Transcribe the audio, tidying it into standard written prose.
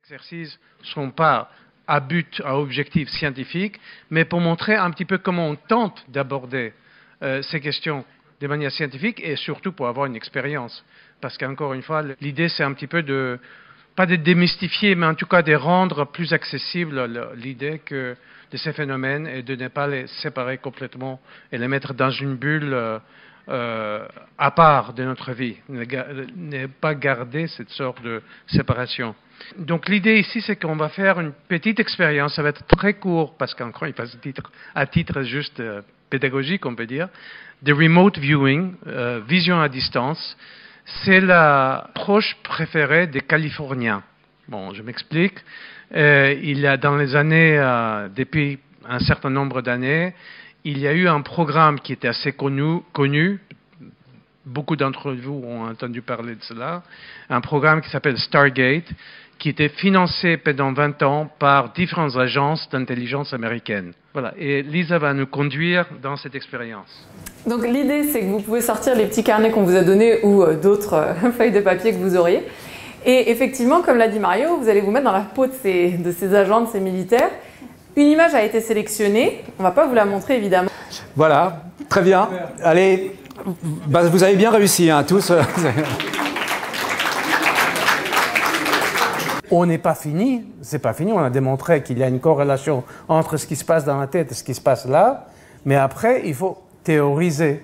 exercices ne sont pas à but, à objectif scientifique, mais pour montrer un petit peu comment on tente d'aborder ces questions de manière scientifique et surtout pour avoir une expérience. Parce qu'encore une fois, l'idée c'est un petit peu de, pas de démystifier, mais en tout cas de rendre plus accessible l'idée de ces phénomènes et de ne pas les séparer complètement et les mettre dans une bulle à part de notre vie, ne pas garder cette sorte de séparation. Donc l'idée ici, c'est qu'on va faire une petite expérience, ça va être très court, parce qu'encore il passe à titre juste pédagogique, on peut dire, de remote viewing, vision à distance. C'est l'approche préférée des Californiens. Bon, je m'explique. Il y a dans les années, depuis un certain nombre d'années, il y a eu un programme qui était assez connu. Beaucoup d'entre vous ont entendu parler de cela. Un programme qui s'appelle Stargate, qui était financé pendant 20 ans par différentes agences d'intelligence américaines. Voilà. Et Lisa va nous conduire dans cette expérience. Donc l'idée, c'est que vous pouvez sortir les petits carnets qu'on vous a donnés ou d'autres feuilles de papier que vous auriez. Et effectivement, comme l'a dit Mario, vous allez vous mettre dans la peau de ces agents, de ces militaires. Une image a été sélectionnée. On ne va pas vous la montrer, évidemment. Voilà, très bien. Allez, bah, vous avez bien réussi, hein, tous. On n'est pas fini, c'est pas fini. On a démontré qu'il y a une corrélation entre ce qui se passe dans la tête et ce qui se passe là. Mais après, il faut théoriser.